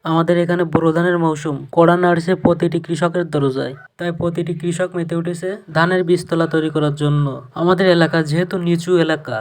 আমাদের এখানে বোরো ধানের মৌসুম। কড়া নাড়ছে প্রতিটি কৃষকের দরজায়। তাই প্রতিটি কৃষক মেতে উঠেছে ধানের বীজতলা তৈরি করার জন্য। আমাদের এলাকা যেহেতু নিচু এলাকা,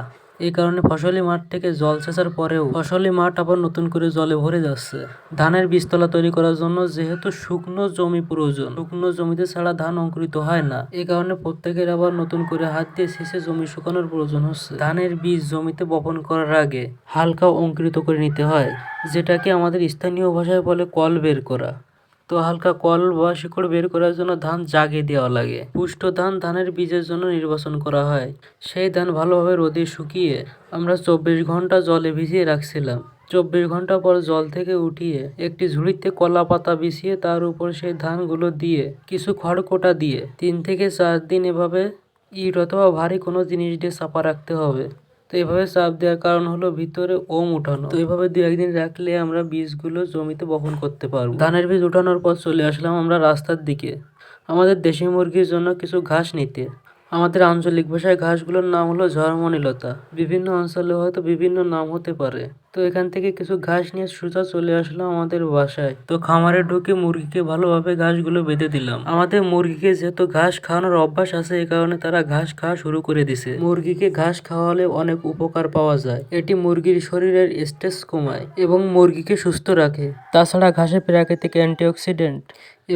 এই কারণে ফসলি মাঠ থেকে জল সেচার পরেও ফসলি মাঠ আবার নতুন করে জলে ভরে যাচ্ছে। ধানের বীজতলা তৈরি করার জন্য যেহেতু শুকনো জমি প্রয়োজন, শুকনো জমিতে ছাড়া ধান অঙ্কুরিত হয় না। এই কারণে প্রত্যেকের আবার নতুন করে হাত দিয়ে সেচে জমি শুকানোর প্রয়োজন হচ্ছে। ধানের বীজ জমিতে বপন করার আগে হালকা অঙ্কুরিত করে নিতে হয়, যেটাকে আমাদের স্থানীয় ভাষায় বলে কল বের করা। তো হালকা কল বা শিকড় বের করার জন্য ধান জাগে দেওয়া লাগে। পুষ্ট ধান ধানের বীজের জন্য নির্বাচন করা হয়। সেই ধান ভালোভাবে রোদে শুকিয়ে আমরা 24 ঘন্টা জলে ভিজিয়ে রাখছিলাম। 24 ঘন্টা পর জল থেকে উঠিয়ে একটি ঝুড়িতে কলা পাতা বিছিয়ে তার উপর সেই ধানগুলো দিয়ে কিছু খড়কোটা দিয়ে 3 থেকে 4 দিন এভাবে ইট অথবা ভারী কোনো জিনিস দিয়ে চাপা রাখতে হবে। তো এভাবে চাপ দেওয়ার কারণ হলো ভিতরে ওম উঠানো। তো এভাবে 2-1 দিন রাখলে আমরা বীজগুলো জমিতে বপন করতে পারবো। ধানের বীজ উঠানোর পর চলে আসলাম আমরা রাস্তার দিকে আমাদের দেশি মুরগির জন্য কিছু ঘাস নিতে। আমাদের আঞ্চলিক ভাষায় ঘাসগুলোর নাম হলো ঝড়মণিলতা। বিভিন্ন অঞ্চলে হয়তো বিভিন্ন নাম হতে পারে। তো এখান থেকে কিছু ঘাস নিয়ে সোজা চলে আসলাম আমাদের বাসায়। তো খামারে ঢুকে মুরগিকে ভালোভাবে ঘাসগুলো বেঁধে দিলাম। আমাদের মুরগিকে যেহেতু ঘাস খাওয়ানোর অভ্যাস আছে, এই কারণে তারা ঘাস খাওয়া শুরু করে দিছে। মুরগিকে ঘাস খাওয়ালে অনেক উপকার পাওয়া যায়। এটি মুরগির শরীরের স্ট্রেস কমায় এবং মুরগিকে সুস্থ রাখে। তাছাড়া ঘাসে প্রাকৃতিক অ্যান্টিঅক্সিডেন্ট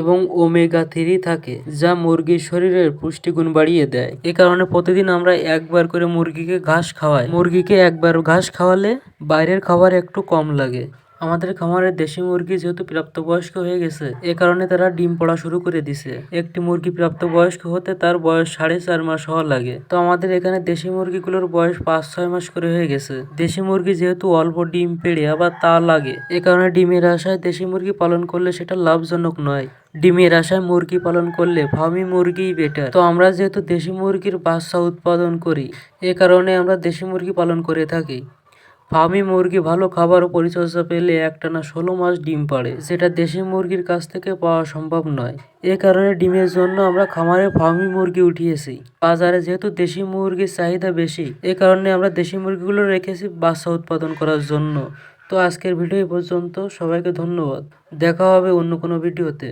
এবং ওমেগা 3 থাকে, যা মুরগির শরীরের পুষ্টিগুণ বাড়িয়ে দেয়। এ কারণে প্রতিদিন আমরা একবার করে মুরগিকে ঘাস খাওয়াই। মুরগিকে একবার ঘাস খাওয়ালে বাইরের খাবার একটু কম লাগে। আমাদের খামারের দেশি মুরগি যেহেতু প্রাপ্তবয়স্ক হয়ে গেছে, এ কারণে তারা ডিম পড়া শুরু করে দিছে। একটি মুরগি প্রাপ্তবয়স্ক হতে তার বয়স 4.5 মাস হওয়া লাগে। তো আমাদের এখানে দেশি মুরগিগুলোর বয়স 5-6 মাস করে হয়ে গেছে। দেশি মুরগি যেহেতু অল্প ডিম পেড়ে আবার তা লাগে, এ কারণে ডিমের আশায় দেশি মুরগি পালন করলে সেটা লাভজনক নয়। ডিমের আশায় মুরগি পালন করলে ফার্মি মুরগিই বেটার। তো আমরা যেহেতু দেশি মুরগির বাচ্চা উৎপাদন করি, এ কারণে আমরা দেশি মুরগি পালন করে থাকি। ফার্মি মুরগি ভালো খাবার ও পরিচর্যা পেলে একটানা 16 মাস ডিম পাড়ে, যেটা দেশি মুরগির কাছ থেকে পাওয়া সম্ভব নয়। এ কারণে ডিমের জন্য আমরা খামারে ফার্মি মুরগি উঠিয়েছি। বাজারে যেহেতু দেশি মুরগির চাহিদা বেশি, এ কারণে আমরা দেশি মুরগিগুলো রেখেছি বাচ্চা উৎপাদন করার জন্য। তো আজকের ভিডিও এই পর্যন্ত। সবাইকে ধন্যবাদ। দেখা হবে অন্য কোনো ভিডিওতে।